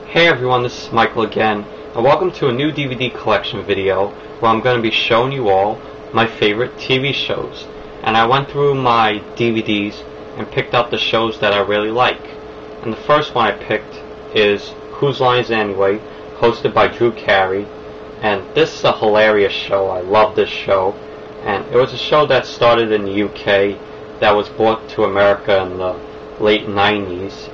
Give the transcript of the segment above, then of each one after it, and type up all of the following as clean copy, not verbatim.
Hey everyone, this is Michael again, and welcome to a new DVD collection video where I'm going to be showing you all my favorite TV shows. And I went through my DVDs and picked out the shows that I really like. And the first one I picked is Whose Line Is It Anyway, hosted by Drew Carey. And this is a hilarious show. I love this show. And it was a show that started in the UK that was brought to America in the late 90s.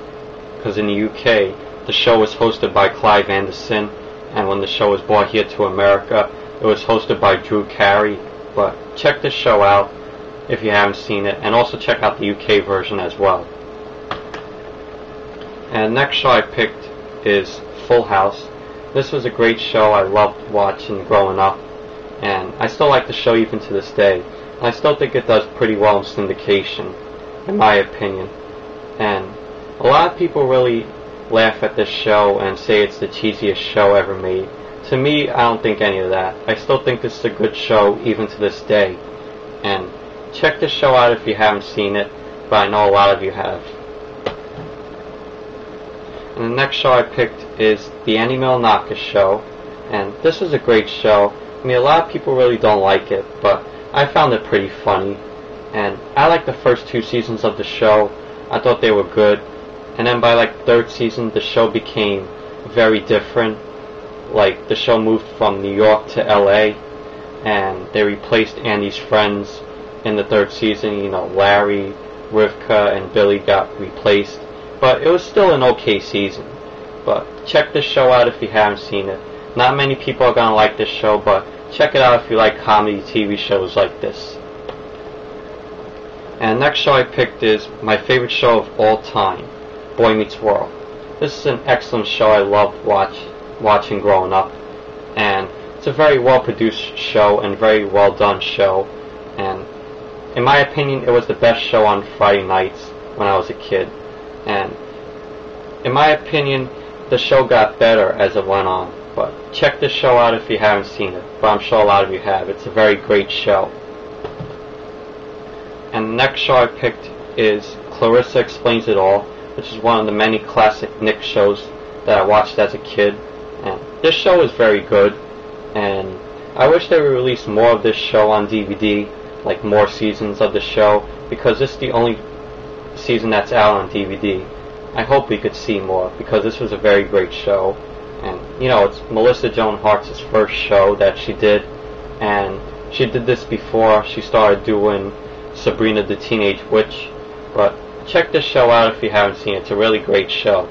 Because in the UK, the show was hosted by Clive Anderson, and when the show was brought here to America, it was hosted by Drew Carey. But check this show out if you haven't seen it, and also check out the UK version as well. And the next show I picked is Full House. This was a great show I loved watching growing up, and I still like the show even to this day. And I still think it does pretty well in syndication, in my opinion. And a lot of people really laugh at this show and say it's the cheesiest show ever made. To me, I don't think any of that. I still think this is a good show even to this day. And check this show out if you haven't seen it, but I know a lot of you have. And the next show I picked is the Milonakis show, and this is a great show. I mean, a lot of people really don't like it, but I found it pretty funny. And I liked the first 2 seasons of the show. I thought they were good. And then by like the 3rd season, the show became very different. Like, the show moved from New York to LA, and they replaced Andy's friends in the 3rd season. You know, Larry, Rivka, and Billy got replaced. But it was still an okay season. But check this show out if you haven't seen it. Not many people are gonna like this show, but check it out if you like comedy TV shows like this. And the next show I picked is my favorite show of all time, Boy Meets World. This is an excellent show I loved watching growing up, and it's a very well produced show and very well done show, and in my opinion it was the best show on Friday nights when I was a kid. And in my opinion the show got better as it went on, but check this show out if you haven't seen it, but I'm sure a lot of you have. It's a very great show. And the next show I picked is Clarissa Explains It All, which is one of the many classic Nick shows that I watched as a kid. And this show is very good, and I wish they would release more of this show on DVD, like more seasons of the show, because this is the only season that's out on DVD. I hope we could see more, because this was a very great show. And, you know, it's Melissa Joan Hart's first show that she did, and she did this before she started doing Sabrina the Teenage Witch. But check this show out if you haven't seen it. It's a really great show.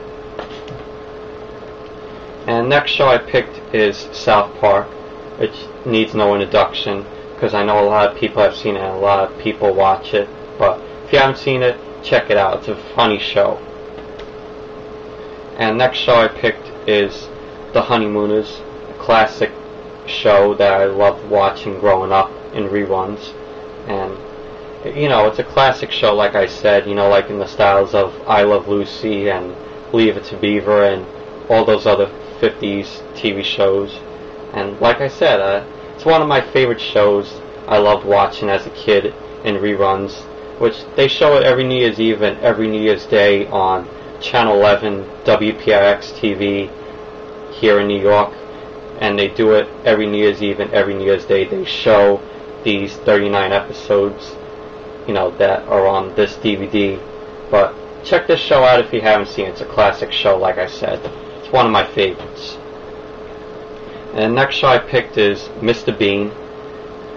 And the next show I picked is South Park, which needs no introduction, because I know a lot of people have seen it and a lot of people watch it. But if you haven't seen it, check it out. It's a funny show. And the next show I picked is The Honeymooners, a classic show that I loved watching growing up in reruns. And you know, it's a classic show, like I said, you know, like in the styles of I Love Lucy and Leave It to Beaver and all those other 50s TV shows. And like I said, it's one of my favorite shows I loved watching as a kid in reruns, which they show it every New Year's Eve and every New Year's Day on Channel 11 WPIX TV here in New York. And they do it every New Year's Eve and every New Year's Day. They show these 39 episodes, you know, that are on this DVD. But check this show out if you haven't seen it. It's a classic show, like I said. It's one of my favorites. And the next show I picked is Mr. Bean,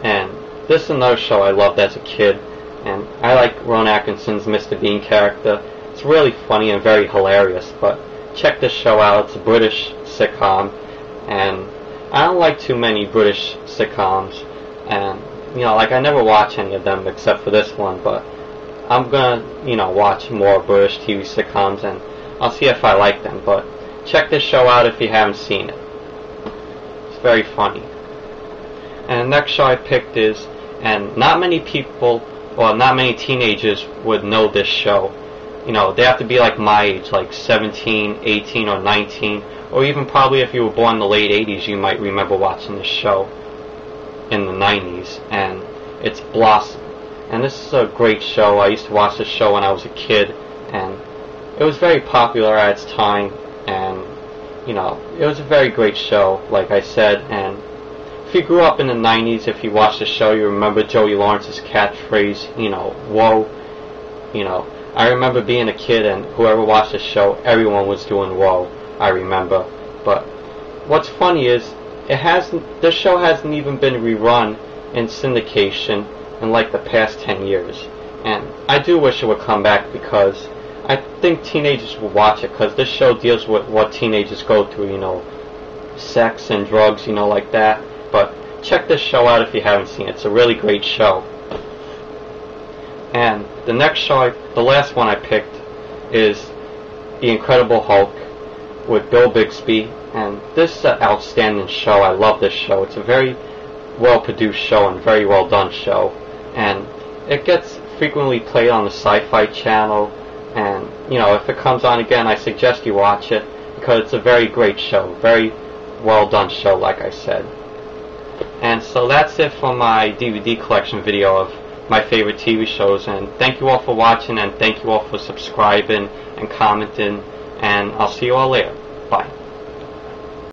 and this is another show I loved as a kid, and I like Ron Atkinson's Mr. Bean character. It's really funny and very hilarious, but check this show out. It's a British sitcom, and I don't like too many British sitcoms, and you know, like I never watch any of them except for this one, but I'm gonna, you know, watch more British TV sitcoms and I'll see if I like them. But check this show out if you haven't seen it. It's very funny. And the next show I picked is, and not many people, or not many teenagers would know this show. You know, they have to be like my age, like 17, 18, or 19, or even probably if you were born in the late 80s, you might remember watching this show in the 90s, and it's Blossom. And this is a great show. I used to watch this show when I was a kid, and it was very popular at its time, and you know, it was a very great show, like I said. And if you grew up in the 90s, if you watched the show, you remember Joey Lawrence's catchphrase, you know, whoa. You know, I remember being a kid, and whoever watched the show, everyone was doing whoa, I remember. But what's funny is, this show hasn't even been rerun in syndication in like the past 10 years. And I do wish it would come back, because I think teenagers will watch it, because this show deals with what teenagers go through, you know, sex and drugs, you know, like that. But check this show out if you haven't seen it. It's a really great show. And the next show, the last one I picked, is The Incredible Hulk with Bill Bixby. And this is an outstanding show. I love this show. It's a very well produced show and very well done show. And it gets frequently played on the Sci-Fi Channel. And, you know, if it comes on again, I suggest you watch it, because it's a very great show. Very well done show, like I said. And so that's it for my DVD collection video of my favorite TV shows. And thank you all for watching, and thank you all for subscribing and commenting. And I'll see you all later. Bye.